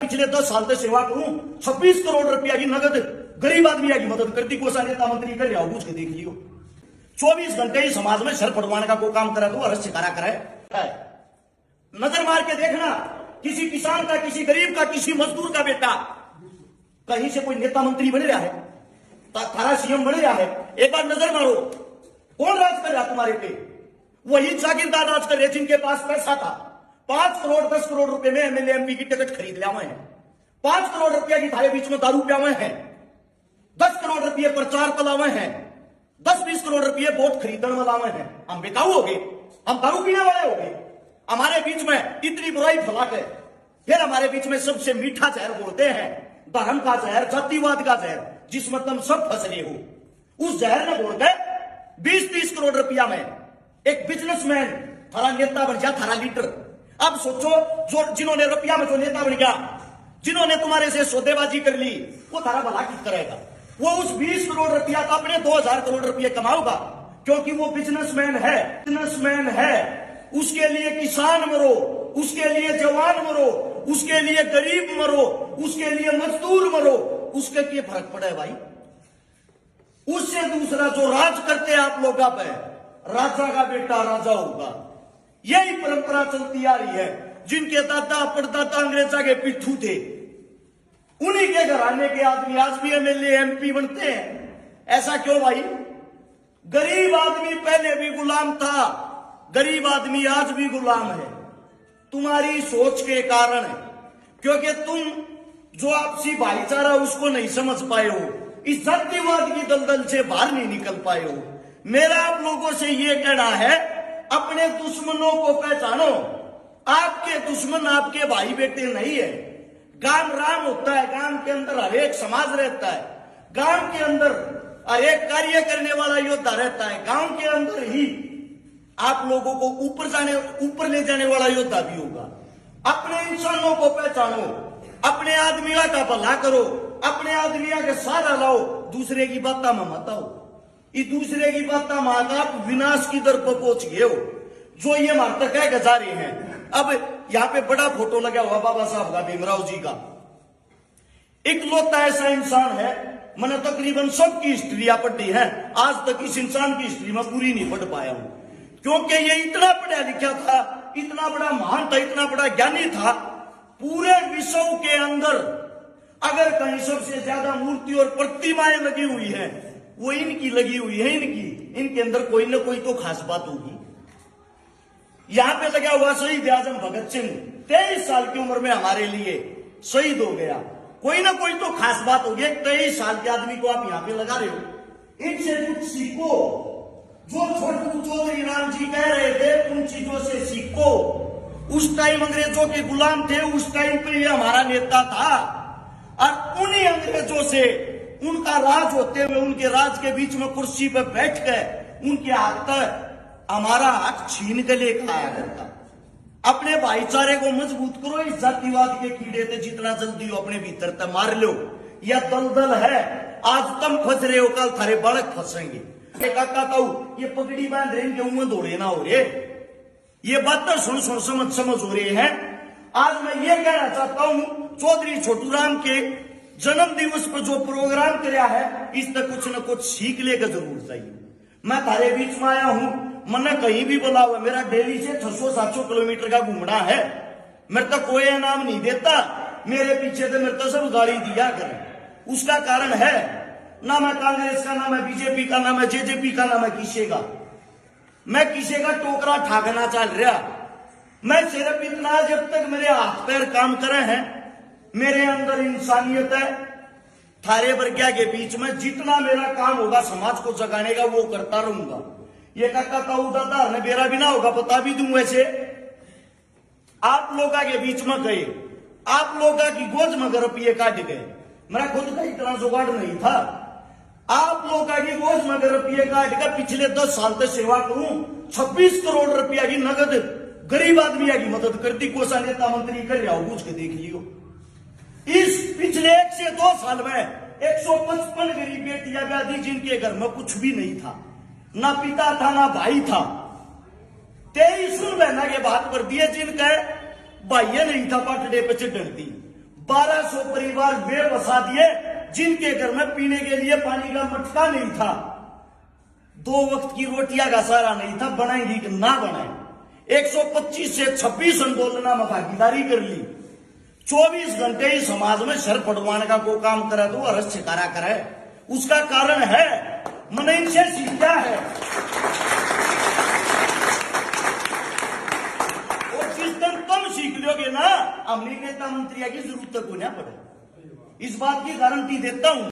पिछले 10 साल से सेवा करूं, 26 करोड़ रुपया की नगद गरीब आदमी की मदद करती, कोसा नेता मंत्री कर रहा पूछ के देख लियो। 24 घंटे ही समाज में सर पड़वाने का कोई काम करा तो अरस शिकारा करे। नजर मार के देखना, किसी किसान का, किसी गरीब का, किसी मजदूर का बेटा कहीं से कोई नेता मंत्री बन रहा है, थारा सीएम बन रहा है, एक बार नजर मारो कौन राज कर रहा तुम्हारे पे? वही जागीरदार राज कर रहे जिनके पास पैसा था। 5 करोड़ 10 करोड़ रुपए में एमएलए एमपी की टिकट खरीद लिया हुए हैं। 5 करोड़ रुपया की थारे बीच में दारू पिया हुए हैं। 10 करोड़ रुपये प्रचार पलावे हैं। 10-20 करोड़ रुपये वोट खरीदने वाला हैं। हम बेकाऊ हो गए, हम दारू पीने वाले हो गए। हमारे बीच में इतनी बुराई फैला के फिर हमारे बीच में सबसे मीठा जहर बोलते हैं, धर्म का जहर, जातिवाद का जहर, जिसमें तुम सब फंस रहे हो। उस जहर ने बोल के 20-30 करोड़ रुपया में एक बिजनेसमैन थारा नेता बन गया, थारा लीडर। अब सोचो, जो जिन्होंने रुपया में जो नेता बन गया, जिन्होंने तुम्हारे से सौदेबाजी कर ली, वो थारा भला किस करेगा? वो उस 20 करोड़ रुपया का अपने 2000 करोड़ रुपये कमाऊगा, क्योंकि वो बिजनेसमैन है। बिजनेसमैन है, उसके लिए किसान मरो, उसके लिए जवान मरो, उसके लिए गरीब मरो, उसके लिए मजदूर मरो, उसके क्या फर्क पड़ा है भाई? उससे दूसरा जो राज करते हैं आप लोगों पे, राजा का बेटा राजा होगा। यही परंपरा चलती आ रही है। जिनके दादा परदादा अंग्रेजा के पिट्ठू थे, उन्हीं के घराने के आदमी आज भी एमएलए एमपी बनते हैं। ऐसा क्यों भाई? गरीब आदमी पहले भी गुलाम था, गरीब आदमी आज भी गुलाम है, तुम्हारी सोच के कारण है। क्योंकि तुम जो आपसी भाईचारा उसको नहीं समझ पाए हो, इस जातिवाद की दलदल से बाहर नहीं निकल पाए हो। मेरा आप लोगों से यह कहना है, अपने दुश्मनों को पहचानो। आपके दुश्मन आपके भाई बेटे नहीं है। गांव राम होता है, गांव के अंदर हर एक समाज रहता है, गांव के अंदर हर एक कार्य करने वाला योद्धा रहता है, गांव के अंदर ही आप लोगों को ऊपर ले जाने वाला योद्धा भी होगा। अपने इंसानों को पहचानो, अपने आदमियों का भला करो, अपने आदमियों के सहारा लाओ, दूसरे की बात में मत आओ। ये दूसरे की बात में आप विनाश की दर पर पहुंच गए हो। जो ये हमारे तक है जा रहे हैं। अब यहाँ पे बड़ा फोटो लगा हुआ बाबा साहब का, भीमराव जी का। इकलौता ऐसा इंसान है, मैंने तकरीबन सबकी हिस्ट्री पढ़ी है, आज तक इस इंसान की हिस्ट्री में पूरी नहीं पढ़ पाया हूं। क्योंकि ये इतना पढ़ा लिखा था, इतना बड़ा महान था, इतना बड़ा ज्ञानी था। पूरे विश्व के अंदर अगर कहीं सबसे ज्यादा मूर्ति और प्रतिमाएं लगी हुई है, वो इनकी लगी हुई है। इनके अंदर कोई ना कोई तो खास बात होगी। यहां पे लगा हुआ शहीद आजम भगत सिंह 23 साल की उम्र में हमारे लिए शहीद हो गया। कोई ना कोई तो खास बात होगी। 23 साल के आदमी को आप यहां पे लगा रहे हो। इनसे कुछ सीखो। जो छोटू चौधरी राम जी कह रहे थे, उन चीजों से सीखो। उस टाइम अंग्रेजों के गुलाम थे, उस टाइम पे ये हमारा नेता था। और उन्हीं अंग्रेजों से उनका राज होते हुए, उनके राज के बीच में कुर्सी पर बैठ गए, उनके हाथ तक हमारा हाथ छीन के लेकर आया करता। अपने भाईचारे को मजबूत करो। इस जातिवाद के कीड़े थे जितना जल्दी हो अपने भीतर तक मार लो। यह दलदल है, आज तुम फंस रहे हो, कल थारे बालक फंसेंगे। काका कहू ये पगड़ी बांध रहे हैं, मुंह दौड़े ना हो रहे। ये बात तो सुन समझ हो रहे हैं। आज मैं ये कहना चाहता हूं, चौधरी छोटू राम के जन्म दिवस पर जो प्रोग्राम किया है, इस तक कुछ न कुछ सीख लेकर जरूर चाहिए। मैं थारे बीच में आया हूं, मैंने कहीं भी बोला हुआ, मेरा डेली से 600-700 किलोमीटर का घूमना है। मेरे तो कोई इनाम नहीं देता, मेरे पीछे तो मेरे तो सब गाड़ी दिया करें। उसका कारण है, ना मैं कांग्रेस का, ना मैं बीजेपी का, ना मैं जेजेपी का, ना मैं किसी का। मैं किसी का टोकरा ठाकना चल रहा। मैं सिर्फ इतना, जब तक मेरे हाथ पैर काम करे हैं, मेरे अंदर इंसानियत है, थारे वर्ग्या के बीच में जितना मेरा काम होगा समाज को जगाने का, वो करता रहूंगा। ये काका ताऊ दादा ने मेरा भी ना होगा, बता भी दूं। वैसे आप लोगों के बीच में गए, आप लोगों की गोद में रुपये काट गए। मेरा खुद का इतना जुगाड़ नहीं था। आप लोगों की गोद में रुपये काट कर पिछले 10 साल से सेवा करूं, 26 करोड़ रुपया की नगद गरीब आदमी की मदद करती, कोसा नेता मंत्री कर रहा हूं, पूछ के देख लियो। इस पिछले 1 से 2 साल में 155 गरीब बेटियां ब्याह दी, जिनके घर में कुछ भी नहीं था, ना पिता था ना भाई था। 23 बहना के बात कर दिए, जिनका भाइया नहीं था, पटड़े पे चढ़ दी। 1200 परिवार वे बसा दिए जिनके घर में पीने के लिए पानी का मटका नहीं था, 2 वक्त की रोटियां का सहारा नहीं था, बनाएंगी कि ना बनाए। 125 से 26 आंदोलना में भागीदारी कर ली, 24 घंटे ही समाज में सर पड़वाने का को काम करे तो अरस छिकारा करे। उसका कारण है मन इनसे सीखा है, और जिस दिन तुम सीख लोगे ना, अमली नेता मंत्रियों की जरूरत को ना पड़े, इस बात की गारंटी देता हूं।